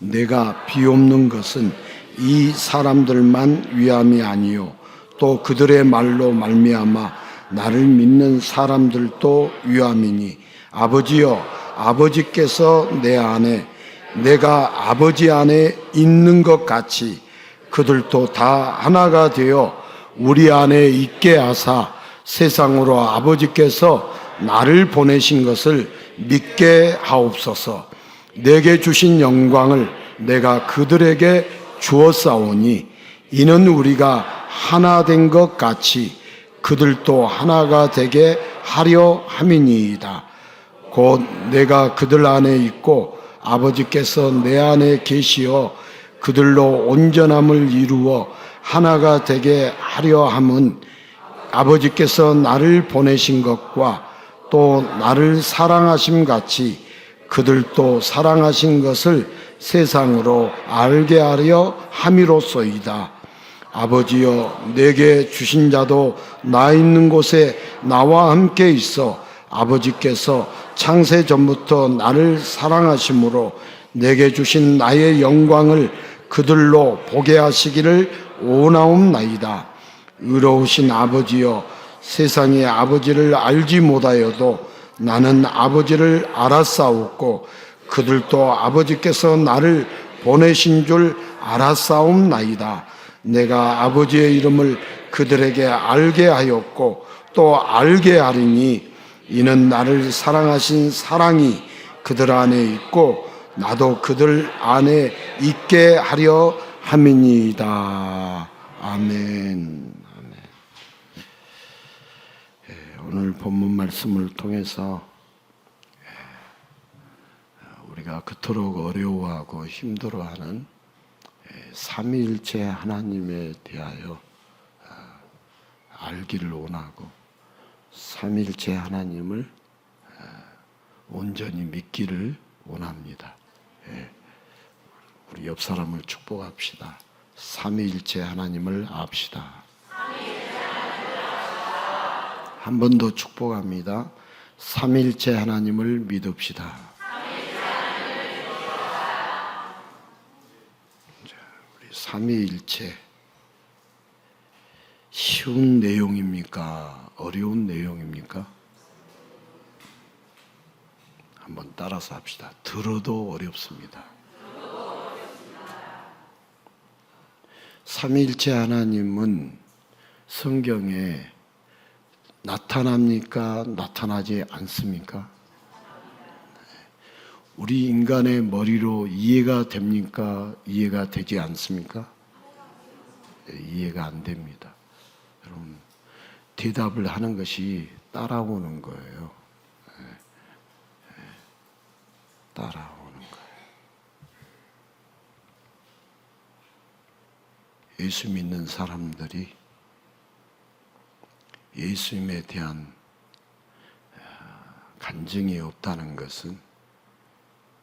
내가 비옵는 것은 이 사람들만 위함이 아니요 또 그들의 말로 말미암아 나를 믿는 사람들도 위함이니 아버지여, 아버지께서 내 안에 내가 아버지 안에 있는 것 같이 그들도 다 하나가 되어 우리 안에 있게 하사 세상으로 아버지께서 나를 보내신 것을 믿게 하옵소서. 내게 주신 영광을 내가 그들에게 주었사오니 이는 우리가 하나 된 것 같이 그들도 하나가 되게 하려 함이니이다. 곧 내가 그들 안에 있고 아버지께서 내 안에 계시어 그들로 온전함을 이루어 하나가 되게 하려 함은 아버지께서 나를 보내신 것과 또 나를 사랑하심 같이 그들도 사랑하신 것을 세상으로 알게 하려 함이로소이다. 아버지여, 내게 주신 자도 나 있는 곳에 나와 함께 있어 아버지께서 창세 전부터 나를 사랑하심으로 내게 주신 나의 영광을 그들로 보게 하시기를 원하옵나이다. 의로우신 아버지여, 세상이 아버지를 알지 못하여도 나는 아버지를 알았사옵고 그들도 아버지께서 나를 보내신 줄 알았사옵나이다. 내가 아버지의 이름을 그들에게 알게 하였고 또 알게 하리니 이는 나를 사랑하신 사랑이 그들 안에 있고 나도 그들 안에 있게 하려 함이니이다. 아멘. 오늘 본문 말씀을 통해서 우리가 그토록 어려워하고 힘들어하는 삼위일체 하나님에 대하여 알기를 원하고 삼위일체 하나님을 온전히 믿기를 원합니다. 우리 옆 사람을 축복합시다. 삼위일체 하나님을 압시다. 한 번 더 축복합니다. 삼위일체 하나님을 믿읍시다. 우리 삼위일체 쉬운 내용입니까? 어려운 내용입니까? 한번 따라서 합시다. 들어도 어렵습니다. 삼위일체 하나님은 성경에 나타납니까? 나타나지 않습니까? 우리 인간의 머리로 이해가 됩니까? 이해가 되지 않습니까? 이해가 안 됩니다. 여러분, 대답을 하는 것이 따라오는 거예요. 따라오는 거예요. 예수 믿는 사람들이 예수님에 대한 간증이 없다는 것은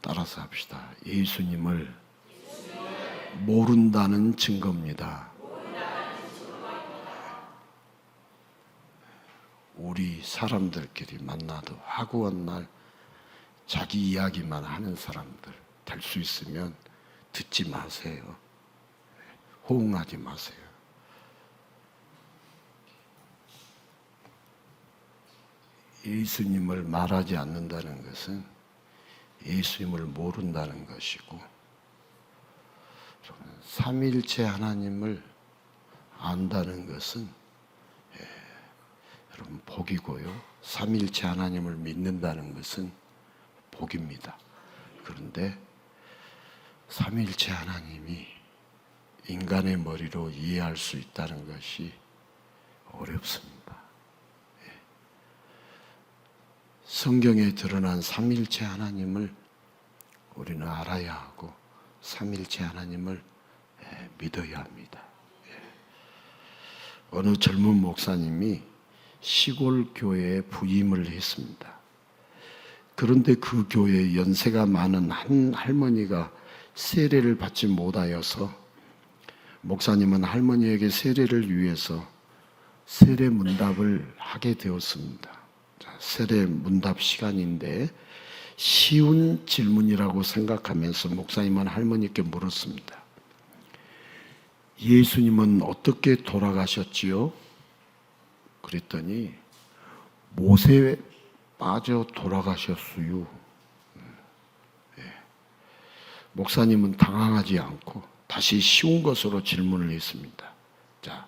따라서 합시다. 예수님을 모른다는 증거입니다. 우리 사람들끼리 만나도 하고 날 자기 이야기만 하는 사람들 될 수 있으면 듣지 마세요. 호응하지 마세요. 예수님을 말하지 않는다는 것은 예수님을 모른다는 것이고 삼위일체 하나님을 안다는 것은 여러분 복이고요. 삼위일체 하나님을 믿는다는 것은 복입니다. 그런데 삼위일체 하나님이 인간의 머리로 이해할 수 있다는 것이 어렵습니다. 성경에 드러난 삼위일체 하나님을 우리는 알아야 하고 삼위일체 하나님을 믿어야 합니다. 어느 젊은 목사님이 시골 교회에 부임을 했습니다. 그런데 그 교회에 연세가 많은 한 할머니가 세례를 받지 못하여서 목사님은 할머니에게 세례를 위해서 세례 문답을 하게 되었습니다. 세례 문답 시간인데 쉬운 질문이라고 생각하면서 목사님은 할머니께 물었습니다. 예수님은 어떻게 돌아가셨지요? 그랬더니 못에 빠져 돌아가셨어요. 목사님은 당황하지 않고 다시 쉬운 것으로 질문을 했습니다. 자,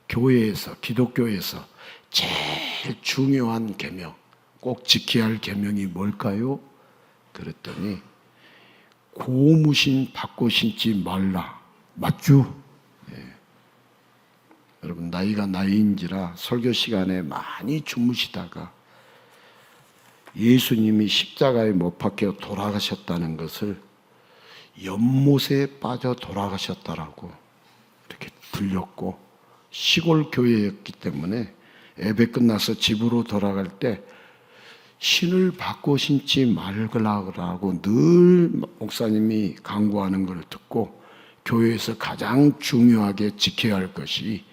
교회에서, 기독교에서 제일 중요한 계명, 꼭 지켜야 할 계명이 뭘까요? 그랬더니 고무신 받고 신지 말라. 맞죠? 여러분, 나이가 나이인지라 설교 시간에 많이 주무시다가 예수님이 십자가에 못 박혀 돌아가셨다는 것을 연못에 빠져 돌아가셨다라고 이렇게 들렸고, 시골 교회였기 때문에 예배 끝나서 집으로 돌아갈 때 신을 바꿔 신지 말라고 늘 목사님이 강구하는 걸 듣고, 교회에서 가장 중요하게 지켜야 할 것이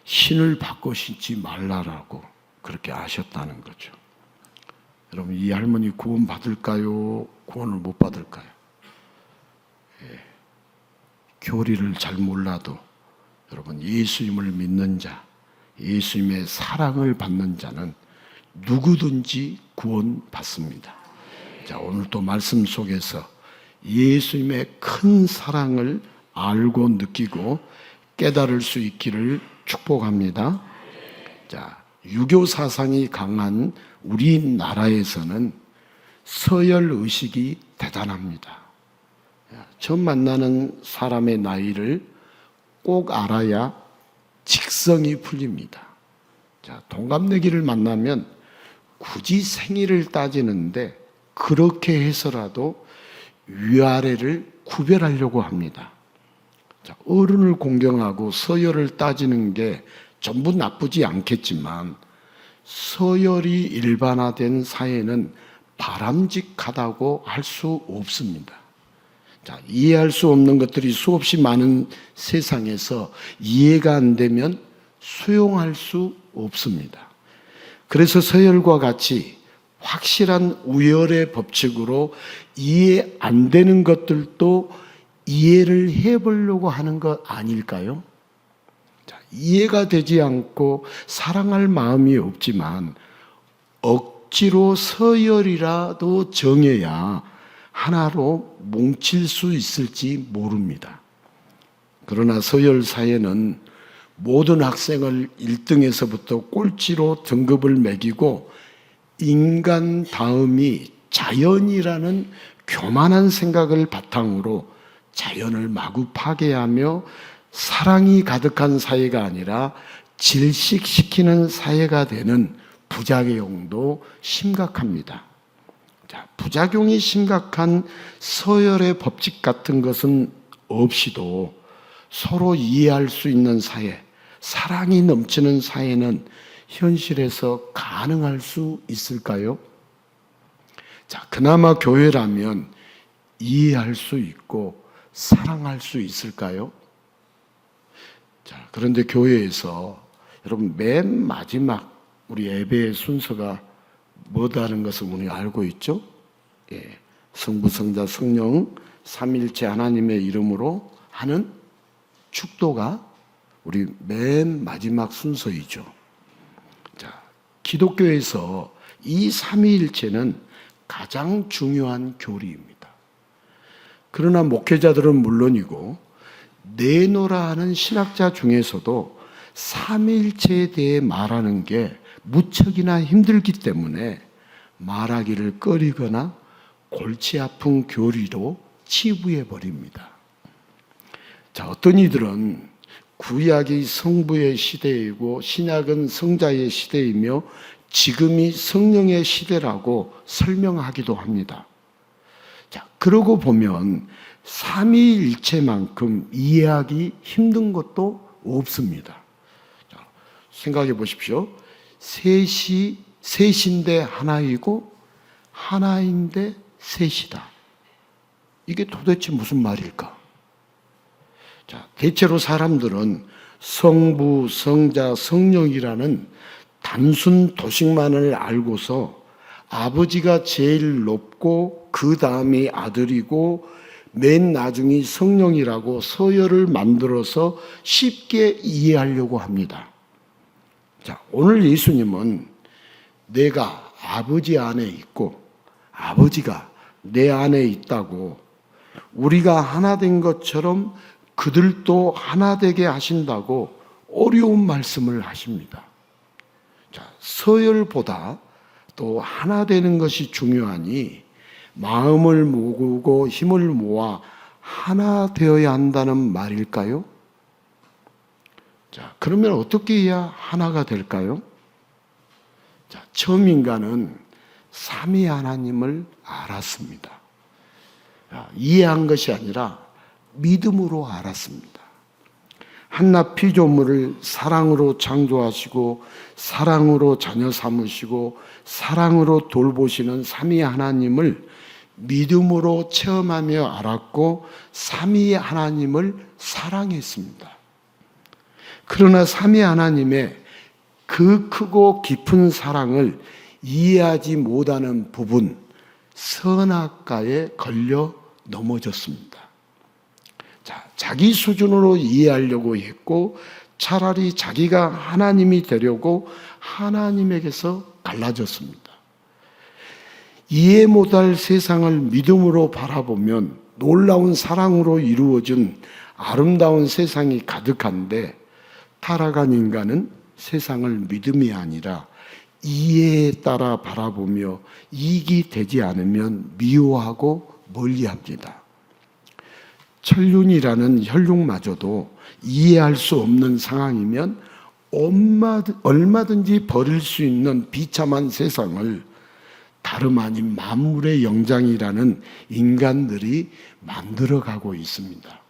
신을 바꿔 신지 말라라고 그렇게 하셨다는 거죠. 여러분, 이 할머니 구원 받을까요? 구원을 못 받을까요? 교리를 잘 몰라도 여러분, 예수님을 믿는 자, 예수님의 사랑을 받는 자는 누구든지 구원 받습니다. 자, 오늘 또 말씀 속에서 예수님의 큰 사랑을 알고 느끼고 깨달을 수 있기를 축복합니다. 자, 유교 사상이 강한 우리나라에서는 서열 의식이 대단합니다. 처음 만나는 사람의 나이를 꼭 알아야 직성이 풀립니다. 자, 동갑내기를 만나면 굳이 생일을 따지는데 그렇게 해서라도 위아래를 구별하려고 합니다. 자, 어른을 공경하고 서열을 따지는 게 전부 나쁘지 않겠지만 서열이 일반화된 사회는 바람직하다고 할 수 없습니다. 자, 이해할 수 없는 것들이 수없이 많은 세상에서 이해가 안 되면 수용할 수 없습니다. 그래서 서열과 같이 확실한 우열의 법칙으로 이해 안 되는 것들도 이해를 해보려고 하는 것 아닐까요? 자, 이해가 되지 않고 사랑할 마음이 없지만 억지로 서열이라도 정해야 하나로 뭉칠 수 있을지 모릅니다. 그러나 서열 사회는 모든 학생을 1등에서부터 꼴찌로 등급을 매기고 인간 다음이 자연이라는 교만한 생각을 바탕으로 자연을 마구 파괴하며 사랑이 가득한 사회가 아니라 질식시키는 사회가 되는 부작용도 심각합니다. 자, 부작용이 심각한 서열의 법칙 같은 것은 없이도 서로 이해할 수 있는 사회, 사랑이 넘치는 사회는 현실에서 가능할 수 있을까요? 자, 그나마 교회라면 이해할 수 있고 사랑할 수 있을까요? 자, 그런데 교회에서 여러분 맨 마지막 우리 예배의 순서가 뭐다는 것을 우리 알고 있죠? 예, 성부, 성자, 성령 삼일체 하나님의 이름으로 하는 축도가 우리 맨 마지막 순서이죠. 자, 기독교에서 이 삼위일체는 가장 중요한 교리입니다. 그러나 목회자들은 물론이고 내노라 하는 신학자 중에서도 삼위일체에 대해 말하는 게 무척이나 힘들기 때문에 말하기를 꺼리거나 골치 아픈 교리로 치부해 버립니다. 자, 어떤 이들은 구약이 성부의 시대이고 신약은 성자의 시대이며 지금이 성령의 시대라고 설명하기도 합니다. 자, 그러고 보면 삼위일체만큼 이해하기 힘든 것도 없습니다. 자, 생각해 보십시오. 셋인데 하나이고 하나인데 셋이다. 이게 도대체 무슨 말일까? 자, 대체로 사람들은 성부, 성자, 성령이라는 단순 도식만을 알고서 아버지가 제일 높고 그 다음이 아들이고 맨 나중이 성령이라고 서열을 만들어서 쉽게 이해하려고 합니다. 자, 오늘 예수님은 내가 아버지 안에 있고 아버지가 내 안에 있다고, 우리가 하나 된 것처럼 그들도 하나 되게 하신다고 어려운 말씀을 하십니다. 자, 서열보다 또 하나 되는 것이 중요하니 마음을 모으고 힘을 모아 하나 되어야 한다는 말일까요? 자, 그러면 어떻게 해야 하나가 될까요? 자, 처음 인간은 삼위 하나님을 알았습니다. 이해한 것이 아니라 믿음으로 알았습니다. 한낱 피조물을 사랑으로 창조하시고 사랑으로 자녀 삼으시고 사랑으로 돌보시는 삼위 하나님을 믿음으로 체험하며 알았고 삼위 하나님을 사랑했습니다. 그러나 삼위 하나님의 그 크고 깊은 사랑을 이해하지 못하는 부분, 선악과에 걸려 넘어졌습니다. 자, 자기 수준으로 이해하려고 했고 차라리 자기가 하나님이 되려고 하나님에게서 갈라졌습니다. 이해 못할 세상을 믿음으로 바라보면 놀라운 사랑으로 이루어진 아름다운 세상이 가득한데, 타락한 인간은 세상을 믿음이 아니라 이해에 따라 바라보며 이익이 되지 않으면 미워하고 멀리합니다. 천륜이라는 혈육마저도 이해할 수 없는 상황이면 얼마든지 버릴 수 있는 비참한 세상을 다름 아닌 만물의 영장이라는 인간들이 만들어가고 있습니다.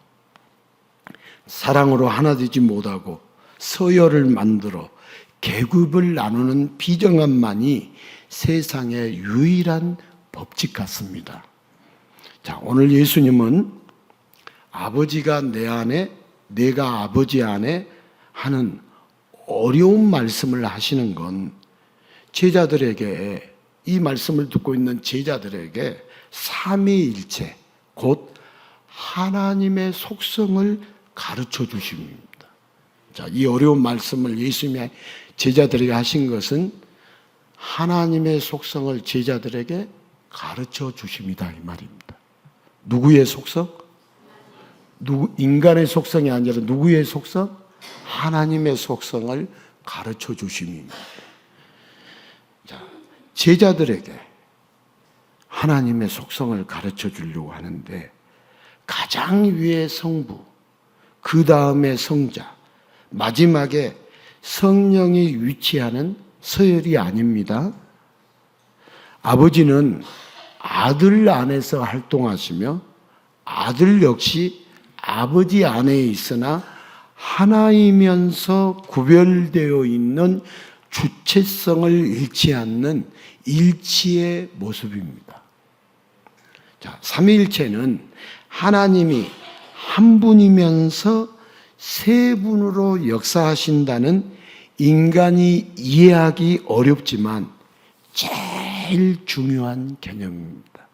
사랑으로 하나 되지 못하고 서열을 만들어 계급을 나누는 비정함만이 세상의 유일한 법칙 같습니다. 자, 오늘 예수님은 아버지가 내 안에, 내가 아버지 안에 하는 어려운 말씀을 하시는 건 제자들에게, 이 말씀을 듣고 있는 제자들에게 삼위일체, 곧 하나님의 속성을 가르쳐 주십니다. 자, 이 어려운 말씀을 예수님이 제자들에게 하신 것은 하나님의 속성을 제자들에게 가르쳐 주십니다, 이 말입니다. 누구의 속성? 인간의 속성이 아니라 누구의 속성? 하나님의 속성을 가르쳐 주십니다. 자, 제자들에게 하나님의 속성을 가르쳐 주려고 하는데, 가장 위에 성부, 그 다음에 성자, 마지막에 성령이 위치하는 서열이 아닙니다. 아버지는 아들 안에서 활동하시며 아들 역시 아버지 안에 있으나 하나이면서 구별되어 있는 주체성을 잃지 않는 일치의 모습입니다. 자, 삼위일체는 하나님이 한 분이면서 세 분으로 역사하신다는 인간이 이해하기 어렵지만 제일 중요한 개념입니다.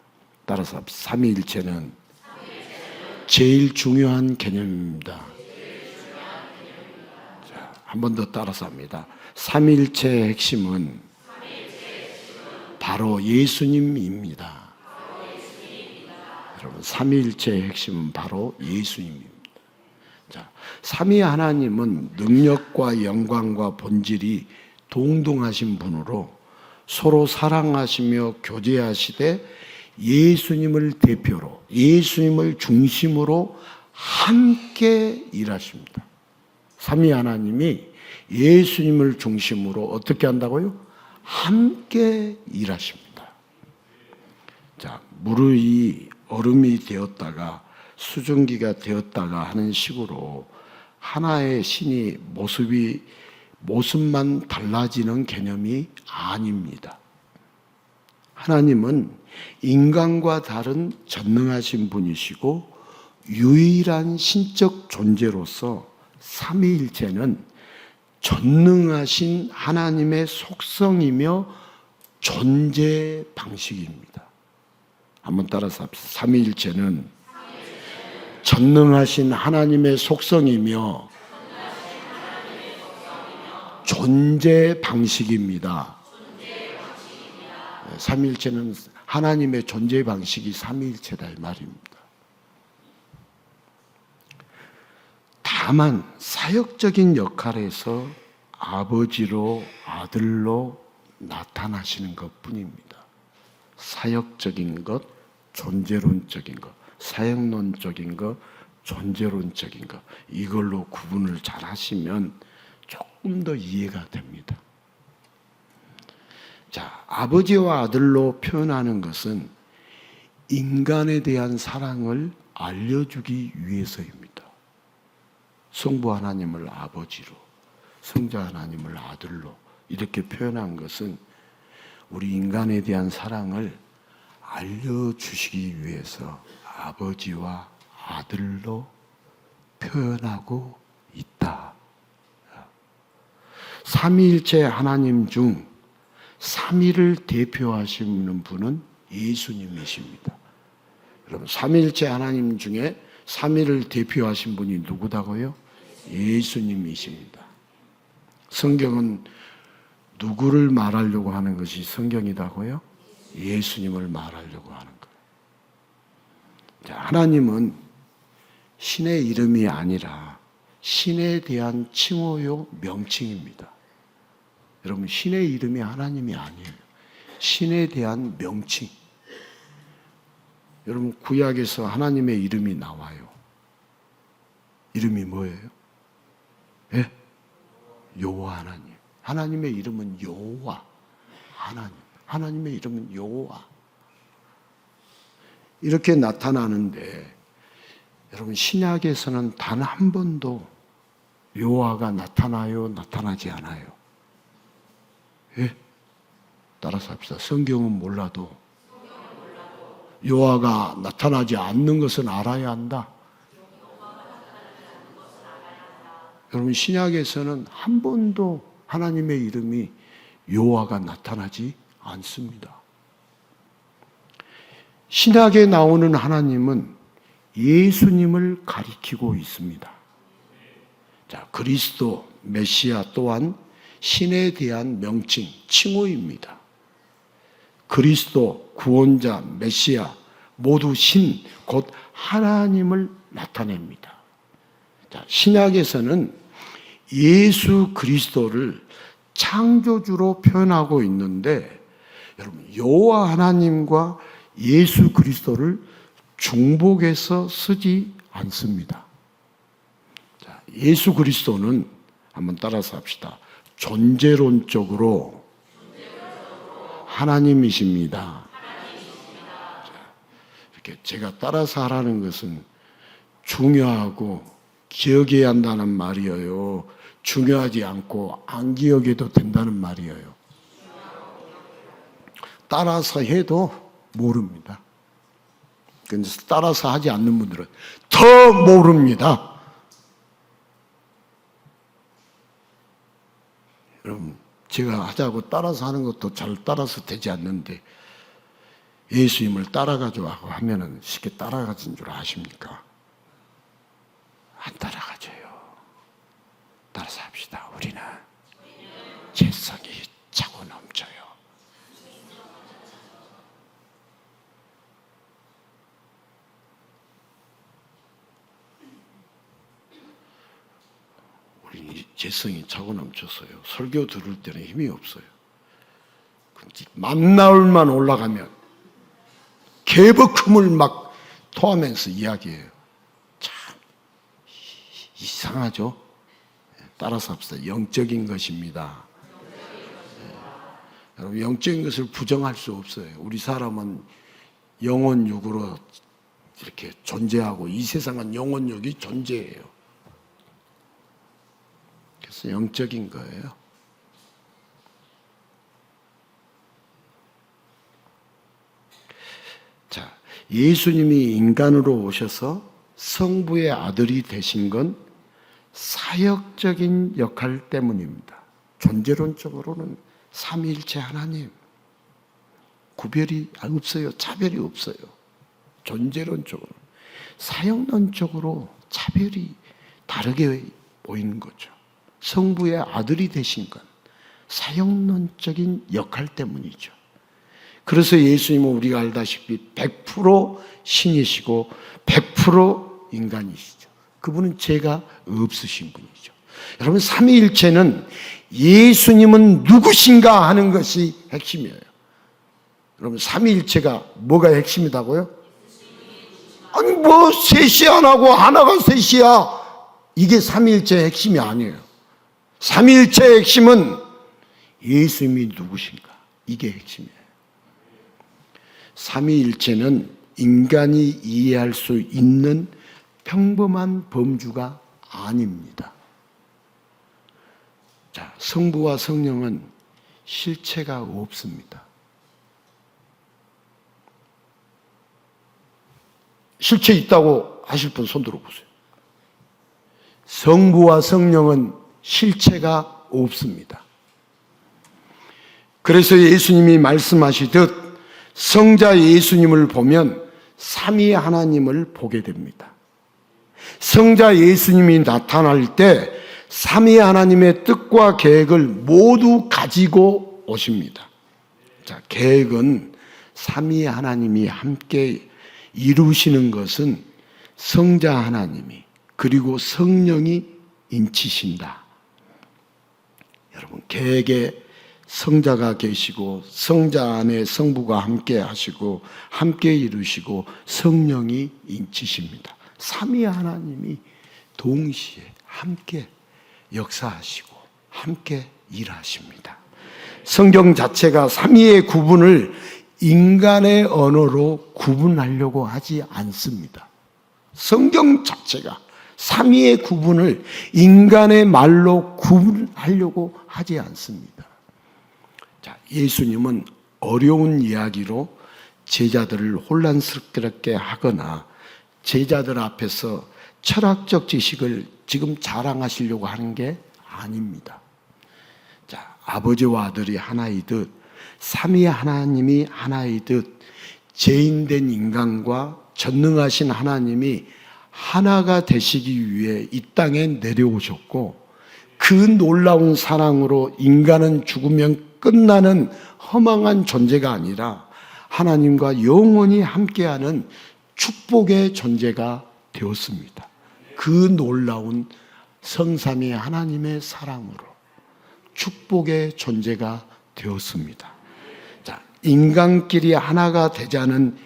따라서 삼위일체는 제일 중요한 개념입니다. 자, 한 번 더 따라서 합니다. 삼위일체의 핵심은 바로 예수님입니다. 여러분, 삼위일체의 핵심은 바로 예수님입니다. 자, 삼위 하나님은 능력과 영광과 본질이 동등하신 분으로 서로 사랑하시며 교제하시되 예수님을 대표로, 예수님을 중심으로 함께 일하십니다. 삼위 하나님이 예수님을 중심으로 어떻게 한다고요? 함께 일하십니다. 자, 무르이 얼음이 되었다가 수증기가 되었다가 하는 식으로 하나의 신이 모습만 달라지는 개념이 아닙니다. 하나님은 인간과 다른 전능하신 분이시고 유일한 신적 존재로서 삼위일체는 전능하신 하나님의 속성이며 존재 방식입니다. 한번 따라서 합시다. 삼위일체는 전능하신 하나님의 속성이며 존재 방식입니다. 삼위일체는 하나님의 존재 방식이 삼위일체다 이 말입니다. 다만 사역적인 역할에서 아버지로 아들로 나타나시는 것뿐입니다. 사역적인 것, 존재론적인 것, 사역론적인 것, 존재론적인 것, 이걸로 구분을 잘 하시면 조금 더 이해가 됩니다. 자, 아버지와 아들로 표현하는 것은 인간에 대한 사랑을 알려주기 위해서입니다. 성부 하나님을 아버지로, 성자 하나님을 아들로 이렇게 표현한 것은 우리 인간에 대한 사랑을 알려주시기 위해서 아버지와 아들로 표현하고 있다. 삼위일체 하나님 중 3위를 대표하시는 분은 예수님이십니다. 여러분, 삼위일체 하나님 중에 3위를 대표하신 분이 누구다고요? 예수님이십니다. 성경은 누구를 말하려고 하는 것이 성경이다고요? 예수님을 말하려고 하는 거예요. 자, 하나님은 신의 이름이 아니라 신에 대한 칭호요 명칭입니다. 여러분, 신의 이름이 하나님이 아니에요. 신에 대한 명칭. 여러분, 구약에서 하나님의 이름이 나와요. 이름이 뭐예요? 예? 여호와 하나님. 하나님의 이름은 여호와 하나님. 하나님의 이름은 여호와. 이렇게 나타나는데 여러분, 신약에서는 단 한 번도 여호와가 나타나요, 나타나지 않아요? 예? 따라서 합시다. 성경은 몰라도 여호와가 나타나지 않는 것은 알아야 한다. 여러분, 신약에서는 한 번도 하나님의 이름이 여호와가 나타나지 않습니다. 신약에 나오는 하나님은 예수님을 가리키고 있습니다. 자, 그리스도, 메시아 또한 신에 대한 명칭, 칭호입니다. 그리스도, 구원자, 메시아 모두 신, 곧 하나님을 나타냅니다. 자, 신약에서는 예수 그리스도를 창조주로 표현하고 있는데 여러분, 여호와 하나님과 예수 그리스도를 중복해서 쓰지 않습니다. 자, 예수 그리스도는 한번 따라서 합시다. 존재론적으로 하나님이십니다. 자, 이렇게 제가 따라서 하라는 것은 중요하고 기억해야 한다는 말이에요. 중요하지 않고 안 기억해도 된다는 말이에요. 따라서 해도 모릅니다. 그래서 따라서 하지 않는 분들은 더 모릅니다. 여러분, 제가 하자고 따라서 하는 것도 잘 따라서 되지 않는데 예수님을 따라가지고 하면은 쉽게 따라가진 줄 아십니까? 안 따라가져요. 따라서 합시다. 우리는 재성이 차고 넘쳐요. 우리 재성이 차고 넘쳤어요. 설교 들을 때는 힘이 없어요. 만나울만 올라가면 개버큼을 막 토하면서 이야기해요. 참 이상하죠? 따라서 합시다. 영적인 것입니다. 여러분, 영적인 것을 부정할 수 없어요. 우리 사람은 영혼육으로 이렇게 존재하고 이 세상은 영혼육이 존재해요. 그래서 영적인 거예요. 자, 예수님이 인간으로 오셔서 성부의 아들이 되신 건 사역적인 역할 때문입니다. 존재론적으로는 삼위일체 하나님. 구별이 없어요. 차별이 없어요. 존재론적으로. 사역론적으로 차별이 다르게 보이는 거죠. 성부의 아들이 되신 건 사역론적인 역할 때문이죠. 그래서 예수님은 우리가 알다시피 100% 신이시고 100% 인간이시죠. 그분은 죄가 없으신 분이죠. 여러분, 삼위일체는 예수님은 누구신가 하는 것이 핵심이에요. 여러분, 삼위일체가 뭐가 핵심이다고요? 아니 뭐 셋이 하나고 하나가 셋이야, 이게 삼위일체의 핵심이 아니에요. 삼위일체의 핵심은 예수님이 누구신가, 이게 핵심이에요. 삼위일체는 인간이 이해할 수 있는 평범한 범주가 아닙니다. 자, 성부와 성령은 실체가 없습니다. 실체 있다고 하실 분 손 들어보세요. 성부와 성령은 실체가 없습니다. 그래서 예수님이 말씀하시듯 성자 예수님을 보면 삼위 하나님을 보게 됩니다. 성자 예수님이 나타날 때 삼위 하나님의 뜻과 계획을 모두 가지고 오십니다. 자, 계획은 삼위 하나님이 함께 이루시는 것은 성자 하나님이 그리고 성령이 인치신다. 여러분, 계획에 성자가 계시고 성자 안에 성부가 함께 하시고 함께 이루시고 성령이 인치십니다. 삼위 하나님이 동시에 함께 역사하시고 함께 일하십니다. 성경 자체가 삼위의 구분을 인간의 언어로 구분하려고 하지 않습니다. 성경 자체가 삼위의 구분을 인간의 말로 구분하려고 하지 않습니다. 자, 예수님은 어려운 이야기로 제자들을 혼란스럽게 하거나 제자들 앞에서 철학적 지식을 지금 자랑하시려고 하는 게 아닙니다. 자, 아버지와 아들이 하나이듯 삼위 하나님이 하나이듯 죄인된 인간과 전능하신 하나님이 하나가 되시기 위해 이 땅에 내려오셨고, 그 놀라운 사랑으로 인간은 죽으면 끝나는 허망한 존재가 아니라 하나님과 영원히 함께하는 축복의 존재가 되었습니다. 그 놀라운 성삼위 하나님의 사랑으로 축복의 존재가 되었습니다. 자, 인간끼리 하나가 되자는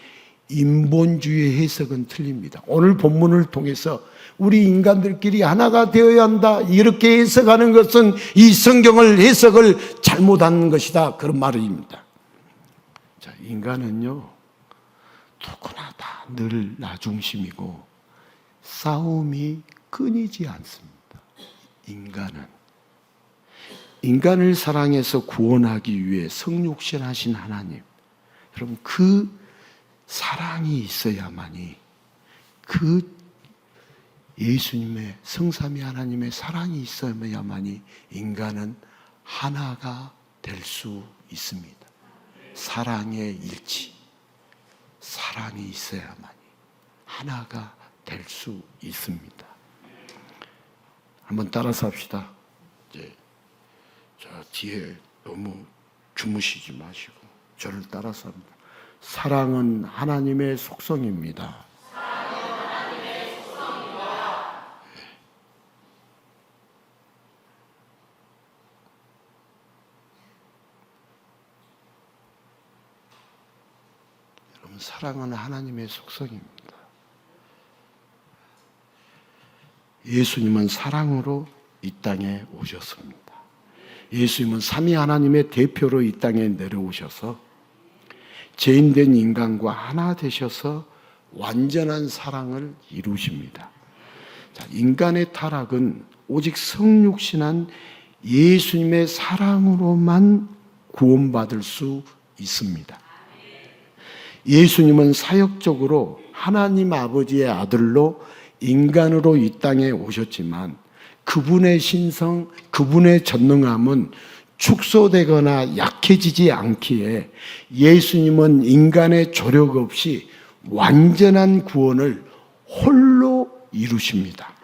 인본주의 해석은 틀립니다. 오늘 본문을 통해서 우리 인간들끼리 하나가 되어야 한다, 이렇게 해석하는 것은 이 성경을 해석을 잘못한 것이다, 그런 말입니다. 자, 인간은요, 누구나 다 늘 나 중심이고 싸움이 끊이지 않습니다. 인간을 사랑해서 구원하기 위해 성육신하신 하나님, 여러분, 그 사랑이 있어야만이, 그 예수님의 성삼위 하나님의 사랑이 있어야만이 인간은 하나가 될 수 있습니다. 사랑의 일치, 사랑이 있어야만이 하나가 될 수 있습니다. 한번 따라서 합시다. 이제 저 뒤에 너무 주무시지 마시고 저를 따라서 합니다. 사랑은 하나님의 속성입니다. 여러분, 사랑은 하나님의 속성입니다. 예수님은 사랑으로 이 땅에 오셨습니다. 예수님은 삼위 하나님의 대표로 이 땅에 내려오셔서 죄인된 인간과 하나 되셔서 완전한 사랑을 이루십니다. 자, 인간의 타락은 오직 성육신한 예수님의 사랑으로만 구원받을 수 있습니다. 예수님은 사역적으로 하나님 아버지의 아들로 인간으로 이 땅에 오셨지만 그분의 신성, 그분의 전능함은 축소되거나 약해지지 않기에 예수님은 인간의 조력 없이 완전한 구원을 홀로 이루십니다.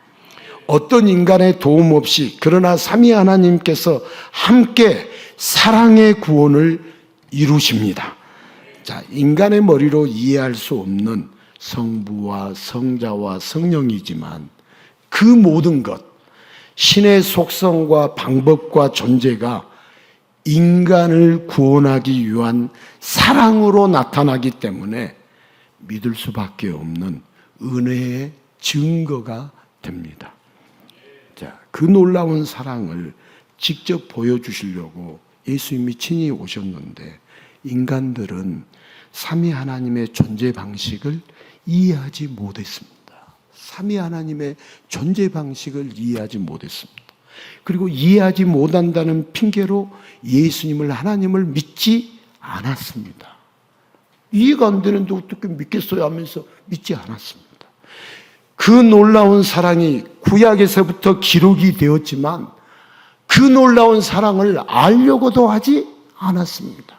어떤 인간의 도움 없이, 그러나 삼위 하나님께서 함께 사랑의 구원을 이루십니다. 자, 인간의 머리로 이해할 수 없는 성부와 성자와 성령이지만 그 모든 것, 신의 속성과 방법과 존재가 인간을 구원하기 위한 사랑으로 나타나기 때문에 믿을 수밖에 없는 은혜의 증거가 됩니다. 자, 그 놀라운 사랑을 직접 보여주시려고 예수님이 친히 오셨는데 인간들은 삼위 하나님의 존재 방식을 이해하지 못했습니다. 삼위 하나님의 존재 방식을 이해하지 못했습니다. 그리고 이해하지 못한다는 핑계로 예수님을, 하나님을 믿지 않았습니다. 이해가 안 되는데 어떻게 믿겠어요 하면서 믿지 않았습니다. 그 놀라운 사랑이 구약에서부터 기록이 되었지만 그 놀라운 사랑을 알려고도 하지 않았습니다.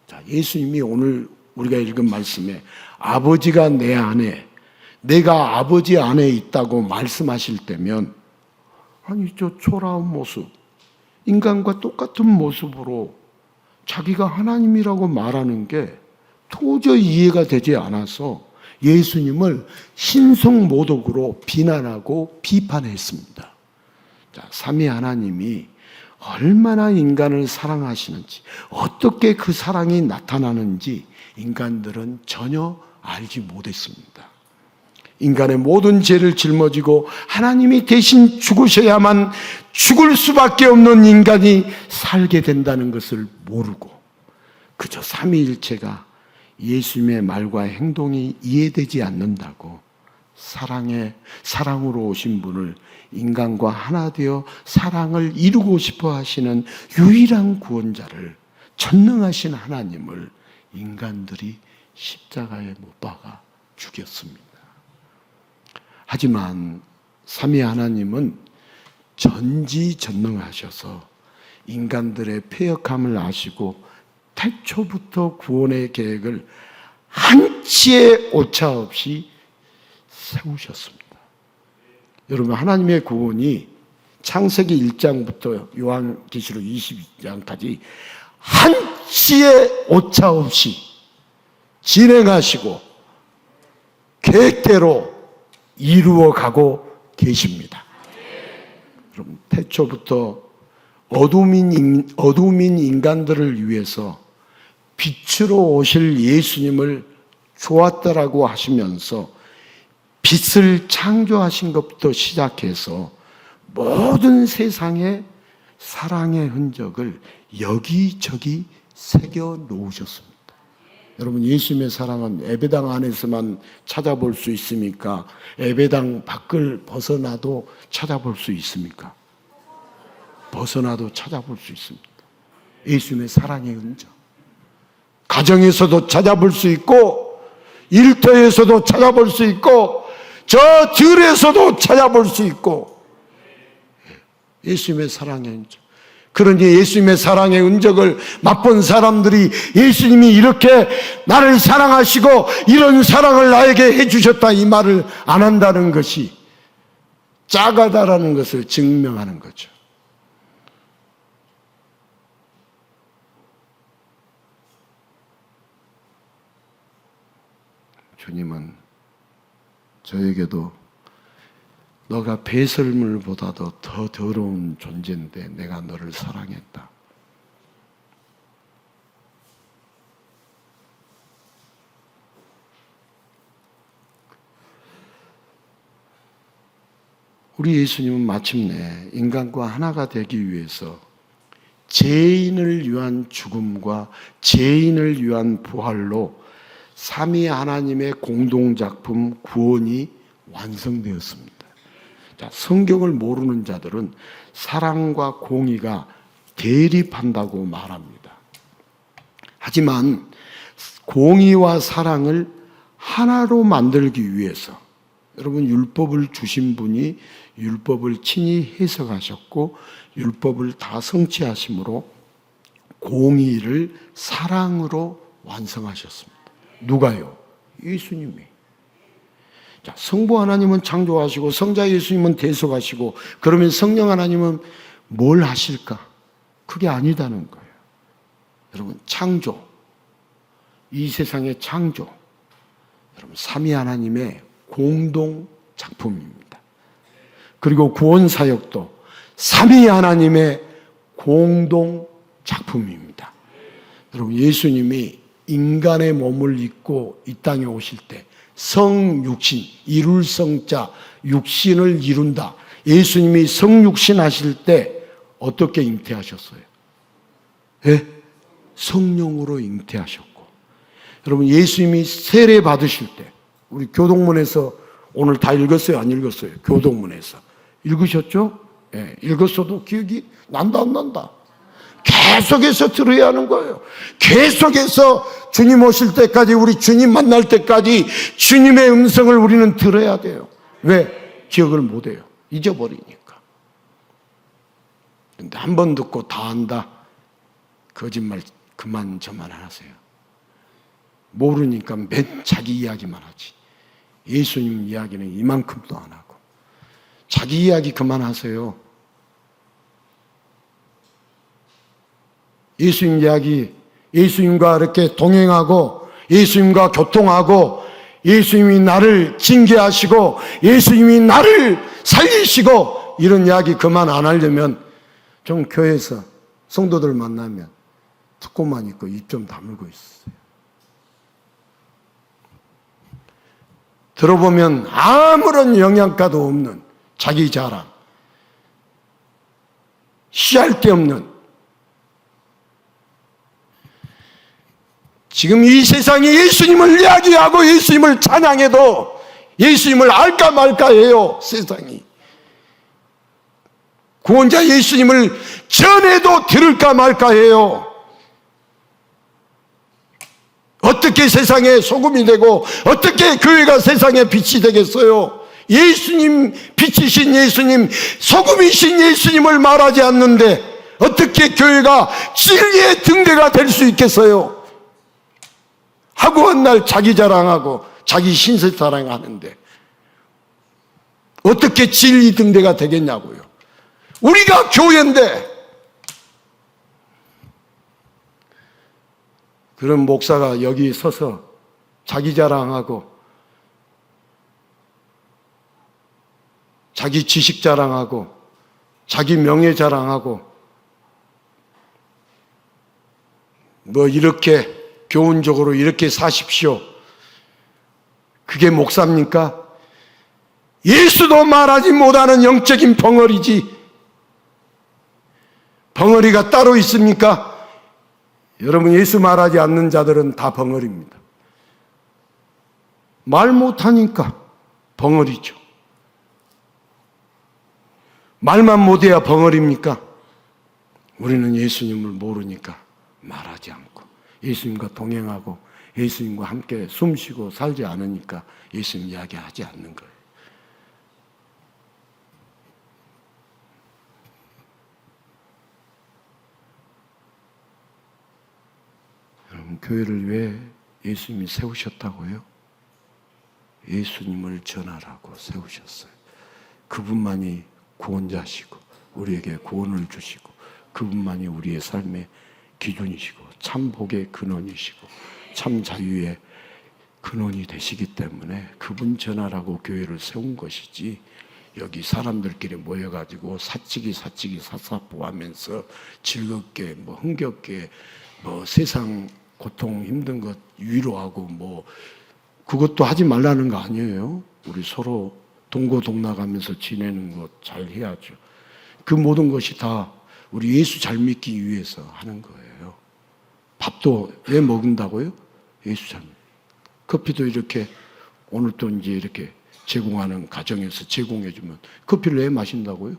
자, 예수님이 오늘 우리가 읽은 말씀에 아버지가 내 안에, 내가 아버지 안에 있다고 말씀하실 때면, 아니 저 초라한 모습, 인간과 똑같은 모습으로 자기가 하나님이라고 말하는 게 도저히 이해가 되지 않아서 예수님을 신성모독으로 비난하고 비판했습니다. 자, 삼위 하나님이 얼마나 인간을 사랑하시는지, 어떻게 그 사랑이 나타나는지 인간들은 전혀 알지 못했습니다. 인간의 모든 죄를 짊어지고 하나님이 대신 죽으셔야만 죽을 수밖에 없는 인간이 살게 된다는 것을 모르고 그저 삼위일체가 예수님의 말과 행동이 이해되지 않는다고 사랑으로 오신 분을 인간과 하나 되어 사랑을 이루고 싶어 하시는 유일한 구원자를, 전능하신 하나님을 인간들이 십자가에 못 박아 죽였습니다. 하지만 삼위 하나님은 전지전능하셔서 인간들의 패역함을 아시고 태초부터 구원의 계획을 한치의 오차 없이 세우셨습니다. 여러분, 하나님의 구원이 창세기 1장부터 요한계시록 22장까지 한치의 오차 없이 진행하시고 계획대로 이루어가고 계십니다. 여러분, 태초부터 어둠인 인간들을 위해서 빛으로 오실 예수님을 좋았다라고 하시면서 빛을 창조하신 것부터 시작해서 모든 세상에 사랑의 흔적을 여기저기 새겨 놓으셨습니다. 여러분, 예수님의 사랑은 예배당 안에서만 찾아볼 수 있습니까? 예배당 밖을 벗어나도 찾아볼 수 있습니까? 벗어나도 찾아볼 수 있습니다. 예수님의 사랑의 흔적. 가정에서도 찾아볼 수 있고, 일터에서도 찾아볼 수 있고, 저 들에서도 찾아볼 수 있고, 예수님의 사랑의 흔적. 그러니 예수님의 사랑의 흔적을 맛본 사람들이 예수님이 이렇게 나를 사랑하시고 이런 사랑을 나에게 해주셨다 이 말을 안 한다는 것이 짜가다라는 것을 증명하는 거죠. 주님은 저에게도 너가 배설물보다도 더 더러운 존재인데 내가 너를 사랑했다. 우리 예수님은 마침내 인간과 하나가 되기 위해서 죄인을 위한 죽음과 죄인을 위한 부활로 삼위 하나님의 공동작품 구원이 완성되었습니다. 자, 성경을 모르는 자들은 사랑과 공의가 대립한다고 말합니다. 하지만 공의와 사랑을 하나로 만들기 위해서, 여러분, 율법을 주신 분이 율법을 친히 해석하셨고 율법을 다 성취하심으로 공의를 사랑으로 완성하셨습니다. 누가요? 예수님이. 자, 성부 하나님은 창조하시고 성자 예수님은 대속하시고, 그러면 성령 하나님은 뭘 하실까? 그게 아니다는 거예요. 여러분, 창조, 이 세상의 창조, 여러분, 삼위 하나님의 공동 작품입니다. 그리고 구원 사역도 삼위 하나님의 공동 작품입니다. 여러분, 예수님이 인간의 몸을 입고 이 땅에 오실 때 성육신, 이룰 성자, 육신을 이룬다. 예수님이 성육신 하실 때 어떻게 잉태하셨어요? 예? 성령으로 잉태하셨고, 여러분, 예수님이 세례 받으실 때, 우리 교동문에서 오늘 다 읽었어요? 안 읽었어요? 교동문에서 읽으셨죠? 예, 읽었어도 기억이 난다 안 난다? 계속해서 들어야 하는 거예요. 계속해서 주님 오실 때까지, 우리 주님 만날 때까지 주님의 음성을 우리는 들어야 돼요. 왜? 기억을 못해요. 잊어버리니까. 근데 한 번 듣고 다 안다, 거짓말 그만 저만 하세요. 모르니까 맨 자기 이야기만 하지. 예수님 이야기는 이만큼도 안 하고. 자기 이야기 그만하세요. 예수님 이야기, 예수님과 이렇게 동행하고 예수님과 교통하고 예수님이 나를 징계하시고 예수님이 나를 살리시고 이런 이야기 그만 안 하려면 좀 교회에서 성도들 만나면 듣고만 있고 입 좀 다물고 있어요. 들어보면 아무런 영양가도 없는 자기 자랑, 씨알 데 없는, 지금 이 세상이 예수님을 이야기하고 예수님을 찬양해도 예수님을 알까 말까 해요. 세상이 구원자 예수님을 전해도 들을까 말까 해요. 어떻게 세상에 소금이 되고 어떻게 교회가 세상에 빛이 되겠어요? 예수님, 빛이신 예수님, 소금이신 예수님을 말하지 않는데 어떻게 교회가 진리의 등대가 될 수 있겠어요? 하고 한 날 자기 자랑하고 자기 신세 자랑하는데 어떻게 진리 등대가 되겠냐고요. 우리가 교회인데. 그런 목사가 여기 서서 자기 자랑하고 자기 지식 자랑하고 자기 명예 자랑하고 뭐 이렇게 교훈적으로 이렇게 사십시오. 그게 목사입니까? 예수도 말하지 못하는 영적인 벙어리지. 벙어리가 따로 있습니까? 여러분, 예수 말하지 않는 자들은 다 벙어리입니다. 말 못하니까 벙어리죠. 말만 못해야 벙어리입니까? 우리는 예수님을 모르니까 말하지 않고 예수님과 동행하고 예수님과 함께 숨쉬고 살지 않으니까 예수님 이야기하지 않는 거예요. 여러분, 교회를 왜 예수님이 세우셨다고요? 예수님을 전하라고 세우셨어요. 그분만이 구원자시고 우리에게 구원을 주시고 그분만이 우리의 삶의 기준이시고 참 복의 근원이시고 참 자유의 근원이 되시기 때문에 그분 전하라고 교회를 세운 것이지, 여기 사람들끼리 모여가지고 사치기 사사포하면서 즐겁게 뭐 흥겹게 뭐 세상 고통 힘든 것 위로하고 뭐 그것도 하지 말라는 거 아니에요. 우리 서로 동고동락하면서 지내는 것 잘 해야죠. 그 모든 것이 다 우리 예수 잘 믿기 위해서 하는 거예요. 밥도 왜 먹는다고요? 예수 잘 믿. 커피도 이렇게 오늘 또 이제 이렇게 제공하는 가정에서 제공해주면 커피를 왜 마신다고요?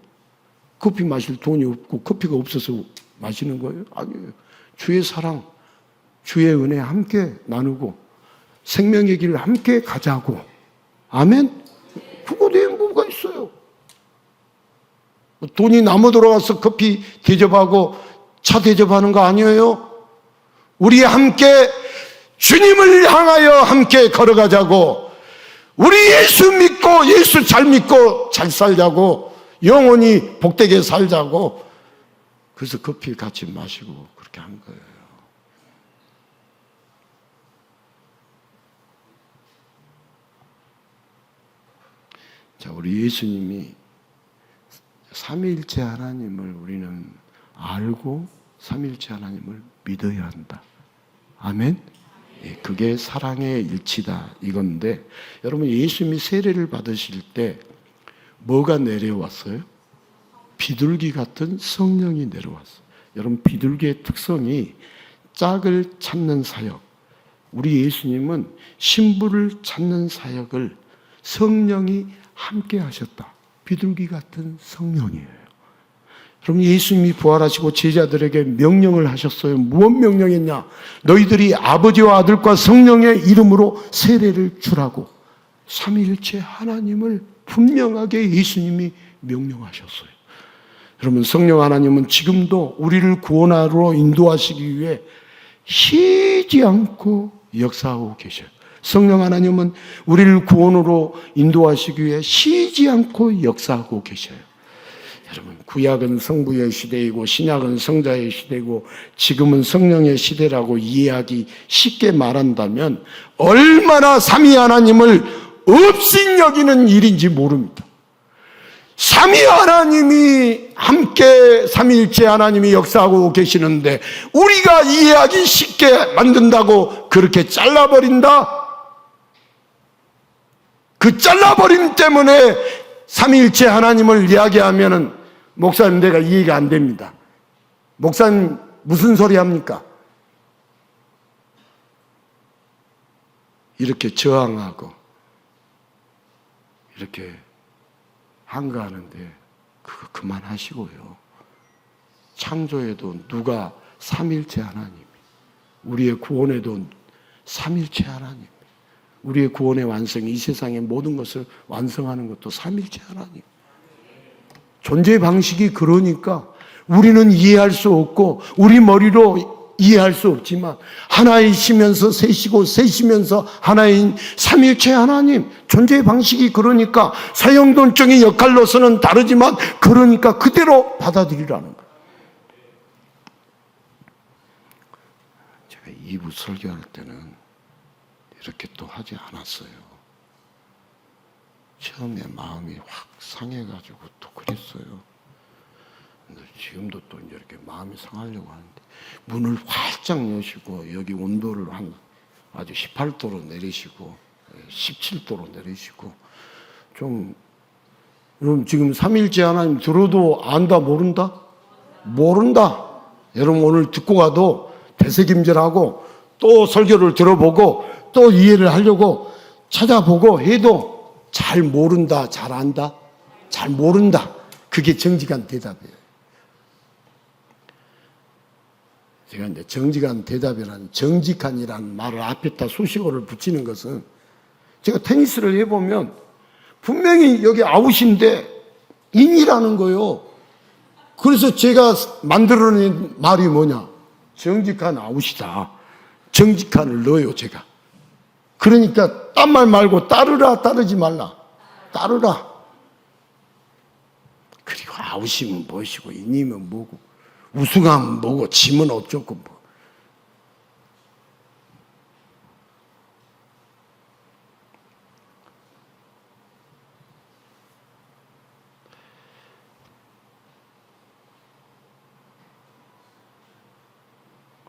커피 마실 돈이 없고 커피가 없어서 마시는 거예요? 아니에요. 주의 사랑, 주의 은혜 함께 나누고 생명의 길을 함께 가자고. 아멘? 이유가 있어요. 돈이 나무 들어가서 커피 대접하고 차 대접하는 거 아니에요? 우리 함께 주님을 향하여 함께 걸어가자고, 우리 예수 믿고 예수 잘 믿고 잘 살자고, 영원히 복되게 살자고, 그래서 커피 같이 마시고 그렇게 한 거예요. 자, 우리 예수님이 삼위일체 하나님을 우리는 알고 삼위일체 하나님을 믿어야 한다. 아멘? 예, 그게 사랑의 일치다 이건데, 여러분 예수님이 세례를 받으실 때 뭐가 내려왔어요? 비둘기 같은 성령이 내려왔어요. 여러분 비둘기의 특성이 짝을 찾는 사역, 우리 예수님은 신부를 찾는 사역을 성령이 함께 하셨다. 비둘기 같은 성령이에요. 그럼 예수님이 부활하시고 제자들에게 명령을 하셨어요. 무엇 명령했냐? 너희들이 아버지와 아들과 성령의 이름으로 세례를 주라고. 삼위일체 하나님을 분명하게 예수님이 명령하셨어요. 여러분 성령 하나님은 지금도 우리를 구원하러 인도하시기 위해 쉬지 않고 역사하고 계셔요. 성령 하나님은 우리를 구원으로 인도하시기 위해 쉬지 않고 역사하고 계셔요. 여러분 구약은 성부의 시대이고 신약은 성자의 시대이고 지금은 성령의 시대라고 이해하기 쉽게 말한다면 얼마나 삼위 하나님을 업신여기는 일인지 모릅니다. 삼위 하나님이 함께 삼위일체 하나님이 역사하고 계시는데 우리가 이해하기 쉽게 만든다고 그렇게 잘라버린다? 그 잘라버림 때문에 삼위일체 하나님을 이야기하면은 목사님 내가 이해가 안 됩니다. 목사님 무슨 소리 합니까? 이렇게 저항하고 이렇게 한가하는데 그거 그만하시고요. 창조에도 누가 삼위일체 하나님, 우리의 구원에도 삼위일체 하나님, 우리의 구원의 완성, 이 세상의 모든 것을 완성하는 것도 삼위일체 하나님. 존재 방식이 그러니까 우리는 이해할 수 없고 우리 머리로 이해할 수 없지만 하나이시면서 셋이고 셋이면서 하나인 삼위일체 하나님, 존재 방식이 그러니까 사형돈적인 역할로서는 다르지만 그러니까 그대로 받아들이라는 거예요. 제가 2부 설교할 때는 이렇게 또 하지 않았어요. 처음에 마음이 확 상해가지고 또 그랬어요. 근데 지금도 또 이제 이렇게 마음이 상하려고 하는데 문을 활짝 여시고 여기 온도를 한 아주 18도로 내리시고 17도로 내리시고 좀 여러분 지금 삼위일체 하나님 들어도 안다 모른다? 모른다. 여러분 오늘 듣고 가도 되새김질하고 또 설교를 들어보고 또 이해를 하려고 찾아보고 해도 잘 모른다, 잘 안다, 잘 모른다. 그게 정직한 대답이에요. 제가 이제 정직한 대답이라는 정직한이라는 말을 앞에다 수식어를 붙이는 것은 제가 테니스를 해보면 분명히 여기 아웃인데 인이라는 거예요. 그래서 제가 만들어낸 말이 뭐냐? 정직한 아웃이다. 정직한을 넣어요, 제가. 그러니까 딴 말 말고 따르라, 따르지 말라. 따르라. 그리고 아웃이면 무엇이고 인이면 뭐고 우승하면 뭐고 지면 어쩌고 뭐.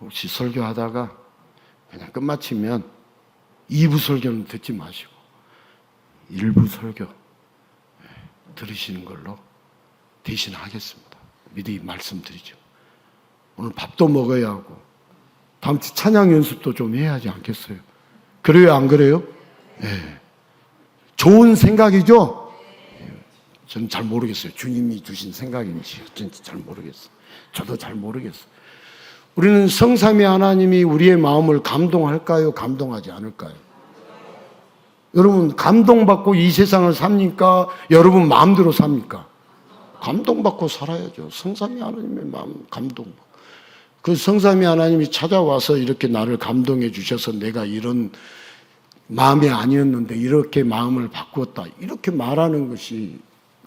혹시 설교하다가 그냥 끝마치면 2부 설교는 듣지 마시고 1부 설교 들으시는 걸로 대신하겠습니다. 미리 말씀드리죠. 오늘 밥도 먹어야 하고 다음 주 찬양 연습도 좀 해야 하지 않겠어요? 그래요, 안 그래요? 네. 좋은 생각이죠? 저는 잘 모르겠어요. 주님이 주신 생각인지 어쩐지 잘 모르겠어요. 저도 잘 모르겠어요. 우리는 성삼위 하나님이 우리의 마음을 감동할까요? 감동하지 않을까요? 여러분 감동받고 이 세상을 삽니까? 여러분 마음대로 삽니까? 감동받고 살아야죠. 성삼위 하나님의 마음 감동받고. 그 성삼위 하나님이 찾아와서 이렇게 나를 감동해 주셔서 내가 이런 마음이 아니었는데 이렇게 마음을 바꾸었다. 이렇게 말하는 것이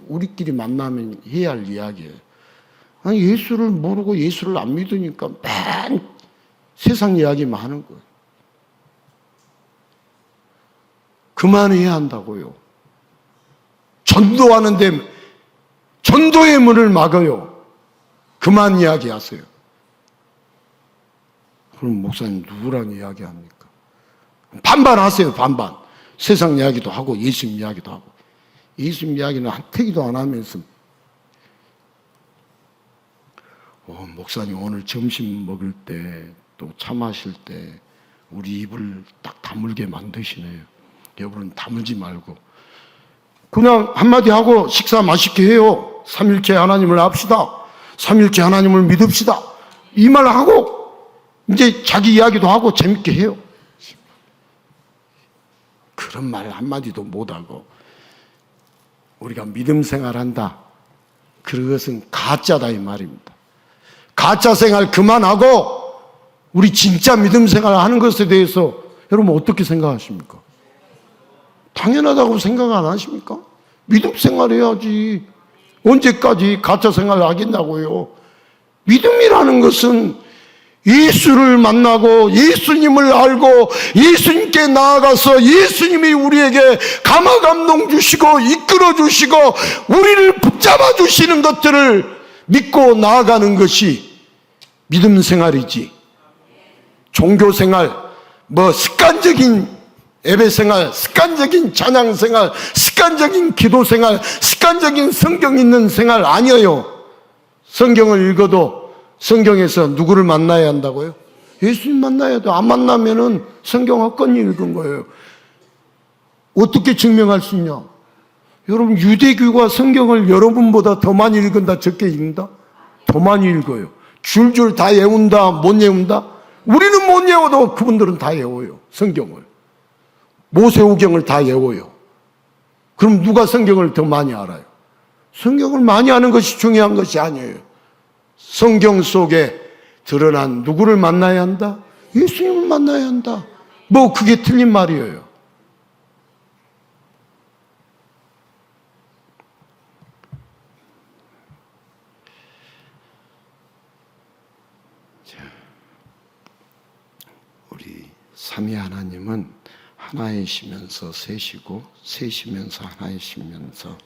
우리끼리 만나면 해야 할 이야기예요. 아니, 예수를 모르고 예수를 안 믿으니까 맨 세상 이야기만 하는 거예요. 그만해야 한다고요. 전도하는데 전도의 문을 막아요. 그만 이야기하세요. 그럼 목사님 누구랑 이야기합니까? 반반하세요. 반반. 세상 이야기도 하고 예수님 이야기도 하고. 예수님 이야기는 한태기도 안 하면서 목사님 오늘 점심 먹을 때 또 차 마실 때 우리 입을 딱 다물게 만드시네요. 여러분 다물지 말고 그냥 한마디 하고 식사 맛있게 해요. 삼일째 하나님을 합시다. 삼일째 하나님을 믿읍시다. 이 말 하고 이제 자기 이야기도 하고 재밌게 해요. 그런 말 한마디도 못하고 우리가 믿음 생활한다. 그것은 가짜다 이 말입니다. 가짜 생활 그만하고 우리 진짜 믿음 생활 하는 것에 대해서 여러분 어떻게 생각하십니까? 당연하다고 생각 안 하십니까? 믿음 생활 해야지. 언제까지 가짜 생활 하겠냐고요. 믿음이라는 것은 예수를 만나고 예수님을 알고 예수님께 나아가서 예수님이 우리에게 감화 감동 주시고 이끌어 주시고 우리를 붙잡아 주시는 것들을 믿고 나아가는 것이 믿음 생활이지. 종교 생활, 습관적인 예배 생활, 습관적인 찬양 생활, 습관적인 기도 생활, 습관적인 성경 읽는 생활 아니에요. 성경을 읽어도 성경에서 누구를 만나야 한다고요? 예수님 만나야 돼. 안 만나면은 성경 헛건이 읽은 거예요. 어떻게 증명할 수 있냐? 여러분 유대교가 성경을 여러분보다 더 많이 읽은다, 적게 읽는다? 더 많이 읽어요. 줄줄 다 외운다, 못 외운다? 우리는 못 외워도 그분들은 다 외워요. 성경을. 모세오경을 다 외워요. 그럼 누가 성경을 더 많이 알아요? 성경을 많이 아는 것이 중요한 것이 아니에요. 성경 속에 드러난 누구를 만나야 한다? 예수님을 만나야 한다. 그게 틀린 말이에요. 우리 삼위 하나님은 하나이시면서 셋이고 셋이면서 하나이시면서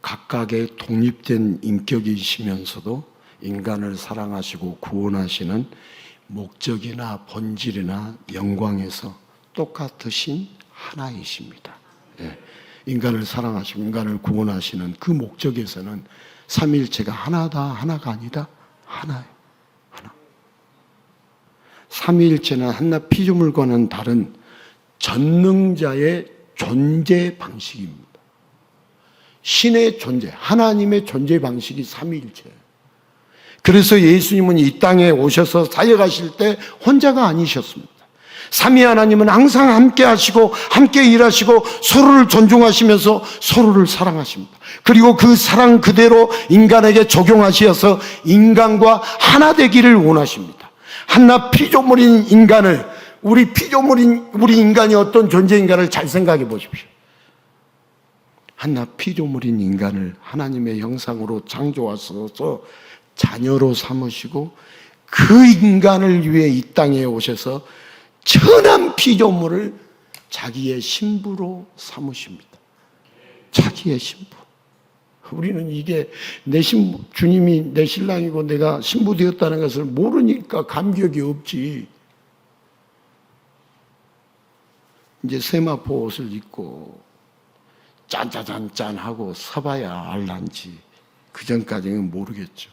각각의 독립된 인격이시면서도 인간을 사랑하시고 구원하시는 목적이나 본질이나 영광에서 똑같으신 하나이십니다. 인간을 사랑하시고 인간을 구원하시는 그 목적에서는 삼위일체가 하나다 하나가 아니다 하나예요. 하나. 삼위일체는 한낱 피조물과는 다른 전능자의 존재 방식입니다. 신의 존재, 하나님의 존재 방식이 삼위일체예요. 그래서 예수님은 이 땅에 오셔서 사역하실 때 혼자가 아니셨습니다. 삼위 하나님은 항상 함께 하시고 함께 일하시고 서로를 존중하시면서 서로를 사랑하십니다. 그리고 그 사랑 그대로 인간에게 적용하셔서 인간과 하나 되기를 원하십니다. 한낱 피조물인 인간을 우리 인간이 어떤 존재인가를 잘 생각해 보십시오. 한낱 피조물인 인간을 하나님의 형상으로 창조하셔서 자녀로 삼으시고 그 인간을 위해 이 땅에 오셔서 천한 피조물을 자기의 신부로 삼으십니다. 자기의 신부. 우리는 이게 내 신부, 주님이 내 신랑이고 내가 신부 되었다는 것을 모르니까 감격이 없지. 이제 세마포 옷을 입고 짠짜잔짠 하고 서봐야 알란지 그 전까지는 모르겠죠.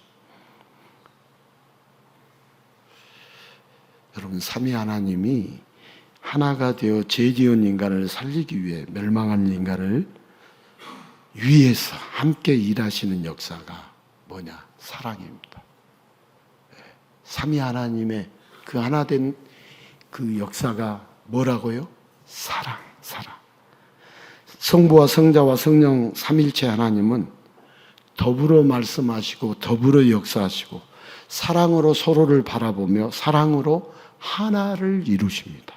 여러분 삼위 하나님이 하나가 되어 죄지은 인간을 살리기 위해 멸망한 인간을 위해서 함께 일하시는 역사가 뭐냐? 사랑입니다. 삼위 하나님의 그 하나 된 그 역사가 뭐라고요? 사랑. 성부와 성자와 성령 삼일체 하나님은 더불어 말씀하시고 더불어 역사하시고 사랑으로 서로를 바라보며 사랑으로 하나를 이루십니다.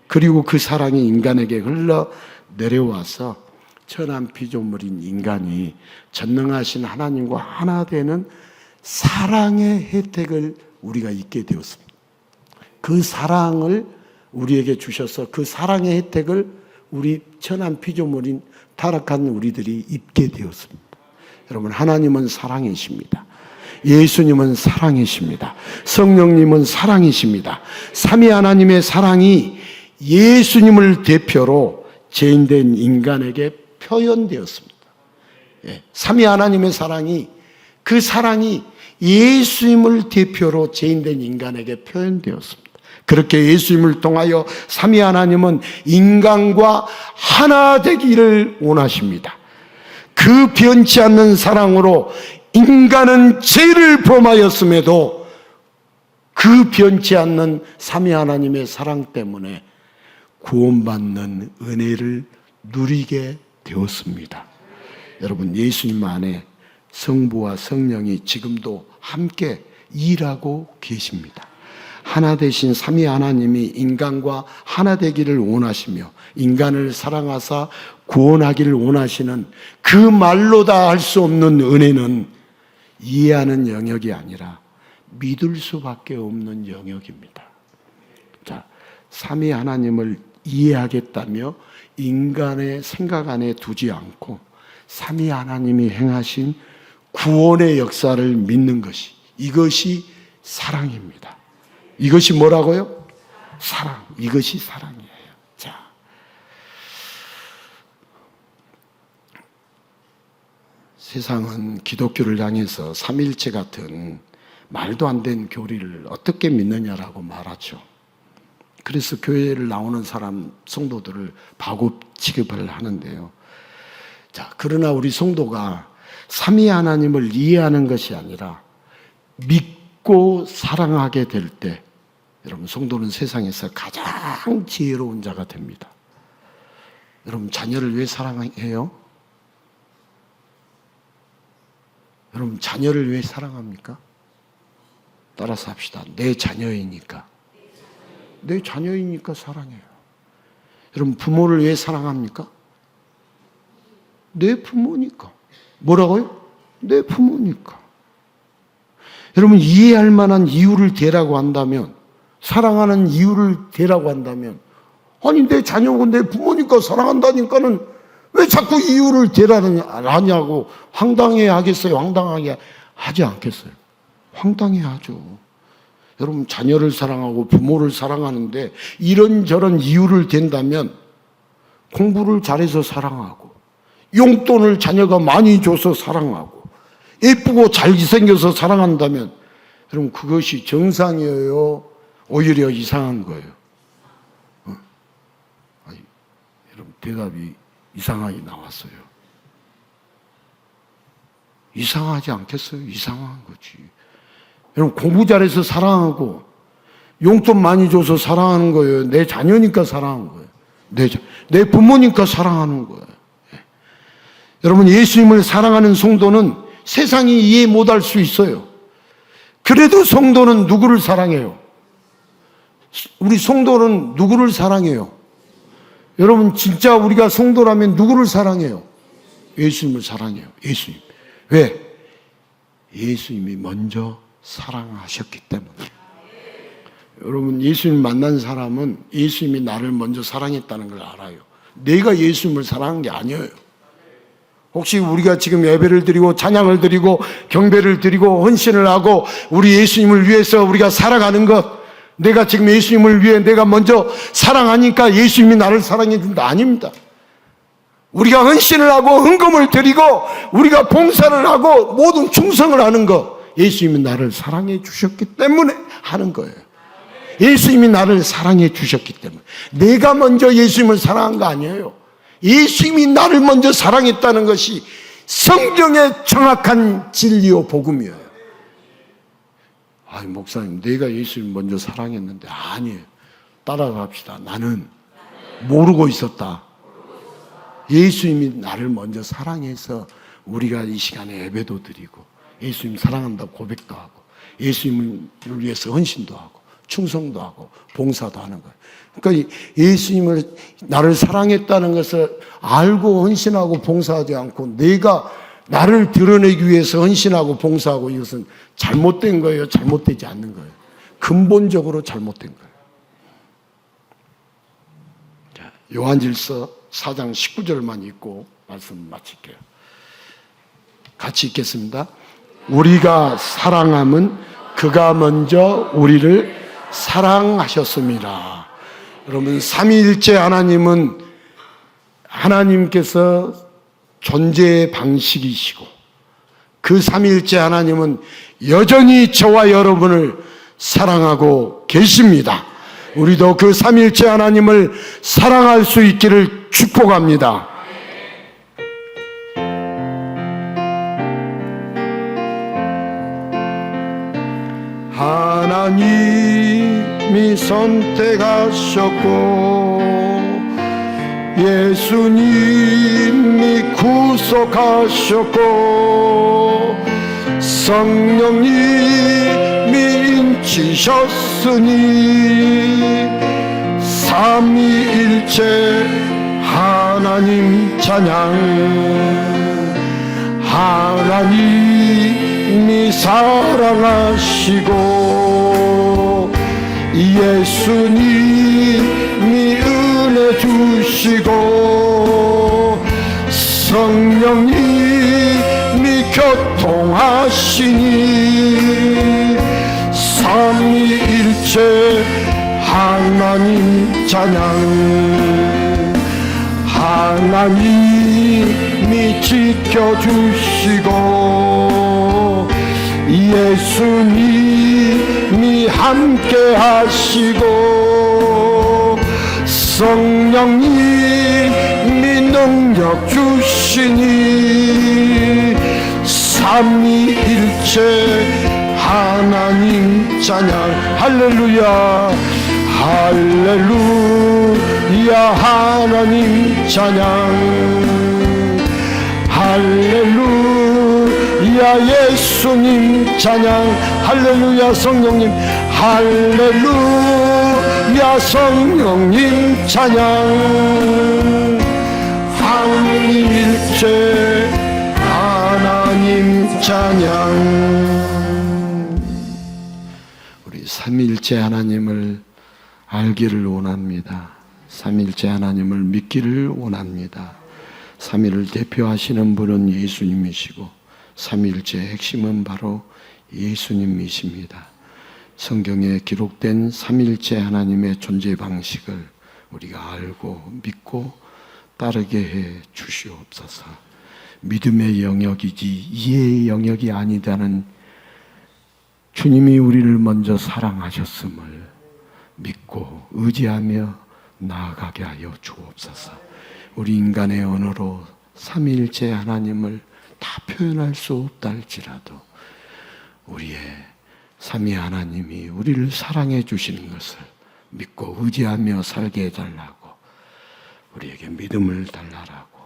그리고 그 사랑이 인간에게 흘러 내려와서 천한 피조물인 인간이 전능하신 하나님과 하나 되는 사랑의 혜택을 우리가 잊게 되었습니다. 그 사랑을 우리에게 주셔서 그 사랑의 혜택을 우리 천한 피조물인 타락한 우리들이 입게 되었습니다. 여러분, 하나님은 사랑이십니다. 예수님은 사랑이십니다. 성령님은 사랑이십니다. 삼위 하나님의 사랑이 예수님을 대표로 죄인된 인간에게 표현되었습니다. 삼위 하나님의 사랑이, 그 사랑이 예수님을 대표로 죄인된 인간에게 표현되었습니다. 그렇게 예수님을 통하여 삼위 하나님은 인간과 하나 되기를 원하십니다. 그 변치 않는 사랑으로 인간은 죄를 범하였음에도 그 변치 않는 삼위 하나님의 사랑 때문에 구원받는 은혜를 누리게 되었습니다. 여러분, 예수님 안에 성부와 성령이 지금도 함께 일하고 계십니다. 하나 되신 삼위 하나님이 인간과 하나 되기를 원하시며 인간을 사랑하사 구원하기를 원하시는 그 말로 다 할 수 없는 은혜는 이해하는 영역이 아니라 믿을 수밖에 없는 영역입니다. 자, 삼위 하나님을 이해하겠다며 인간의 생각 안에 두지 않고 삼위 하나님이 행하신 구원의 역사를 믿는 것이, 이것이 사랑입니다. 이것이 뭐라고요? 사랑. 이것이 사랑이에요. 자, 세상은 기독교를 향해서 삼일체 같은 말도 안 되는 교리를 어떻게 믿느냐라고 말하죠. 그래서 교회를 나오는 사람, 성도들을 바보 취급을 하는데요. 자, 그러나 우리 성도가 삼위 하나님을 이해하는 것이 아니라 믿고 사랑하게 될 때, 여러분, 성도는 세상에서 가장 지혜로운 자가 됩니다. 여러분, 자녀를 왜 사랑해요? 여러분, 자녀를 왜 사랑합니까? 따라서 합시다. 내 자녀이니까. 내 자녀이니까 사랑해요. 여러분, 부모를 왜 사랑합니까? 내 부모니까. 뭐라고요? 내 부모니까. 여러분, 이해할 만한 이유를 대라고 한다면, 사랑하는 이유를 대라고 한다면, 아니, 내 자녀고 내 부모니까 사랑한다니까는 왜 자꾸 이유를 대라냐고 황당해 하겠어요? 황당하게 하지 않겠어요? 황당해 하죠. 여러분, 자녀를 사랑하고 부모를 사랑하는데 이런저런 이유를 댄다면 공부를 잘해서 사랑하고, 용돈을 자녀가 많이 줘서 사랑하고, 예쁘고 잘생겨서 사랑한다면 여러분, 그것이 정상이에요? 오히려 이상한 거예요? 아니, 여러분, 대답이 이상하게 나왔어요. 이상하지 않겠어요? 이상한 거지. 여러분, 공부 잘해서 사랑하고 용돈 많이 줘서 사랑하는 거예요. 내 자녀니까 사랑하는 거예요. 내 부모니까 사랑하는 거예요. 여러분, 예수님을 사랑하는 성도는 세상이 이해 못할 수 있어요. 그래도 성도는 누구를 사랑해요? 우리 성도는 누구를 사랑해요? 여러분, 진짜 우리가 성도라면 누구를 사랑해요? 예수님을 사랑해요. 예수님. 왜? 예수님이 먼저 사랑하셨기 때문에. 여러분, 예수님 만난 사람은 예수님이 나를 먼저 사랑했다는 걸 알아요. 내가 예수님을 사랑한 게 아니에요. 혹시 우리가 지금 예배를 드리고 찬양을 드리고 경배를 드리고 헌신을 하고 우리 예수님을 위해서 우리가 살아가는 것, 내가 지금 예수님을 위해 내가 먼저 사랑하니까 예수님이 나를 사랑해 준다, 아닙니다. 우리가 헌신을 하고 헌금을 드리고 우리가 봉사를 하고 모든 충성을 하는 것, 예수님이 나를 사랑해 주셨기 때문에 하는 거예요. 예수님이 나를 사랑해 주셨기 때문에. 내가 먼저 예수님을 사랑한 거 아니에요. 예수님이 나를 먼저 사랑했다는 것이 성경의 정확한 진리요 복음이에요. 아이, 목사님, 내가 예수님 먼저 사랑했는데. 아니에요. 따라갑시다. 나는 모르고 있었다. 예수님이 나를 먼저 사랑해서 우리가 이 시간에 예배도 드리고 예수님 사랑한다고 고백도 하고 예수님을 위해서 헌신도 하고 충성도 하고 봉사도 하는 거예요. 그러니까 예수님을 나를 사랑했다는 것을 알고 헌신하고 봉사하지 않고 내가 나를 드러내기 위해서 헌신하고 봉사하고 이것은 잘못된 거예요? 잘못되지 않는 거예요? 근본적으로 잘못된 거예요. 자, 요한일서 4장 19절만 읽고 말씀 마칠게요. 같이 읽겠습니다. 우리가 사랑함은 그가 먼저 우리를 사랑하셨습니다. 여러분, 삼위일체 하나님은 하나님께서 존재의 방식이시고 그 삼위일체 하나님은 여전히 저와 여러분을 사랑하고 계십니다. 우리도 그 삼위일체 하나님을 사랑할 수 있기를 축복합니다. 하나님이 선택하셨고 예수님이 구속하셨고 성령님이 인치셨으니 삼위일체 하나님 찬양. 하나님이 사랑하시고 예수님이 은혜 주시고 성령님이 교통하시니 삼위일체 하나님 찬양. 하나님이 지켜주시고 예수님이 함께 하시고 성령님이 능력 주시니 삼위일체 하나님 찬양. 할렐루야 할렐루야 하나님 찬양. 할렐루야 예수님 찬양. 할렐루야 성령님. 할렐루야 성령님 찬양. 삼위일체 하나님 찬양. 우리 삼위일체 하나님을 알기를 원합니다. 삼위일체 하나님을 믿기를 원합니다. 삼위를 대표하시는 분은 예수님이시고 삼위일체의 핵심은 바로 예수님이십니다. 성경에 기록된 삼위일체 하나님의 존재 방식을 우리가 알고 믿고 따르게 해 주시옵소서. 믿음의 영역이지 이해의 영역이 아니다는 주님이 우리를 먼저 사랑하셨음을 믿고 의지하며 나아가게 하여 주옵소서. 우리 인간의 언어로 삼위일체 하나님을 다 표현할 수 없다 할지라도 우리의 삼위 하나님이 우리를 사랑해 주시는 것을 믿고 의지하며 살게 해달라고, 우리에게 믿음을 달라라고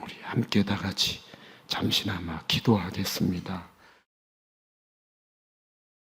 우리 함께 다 같이 잠시나마 기도하겠습니다.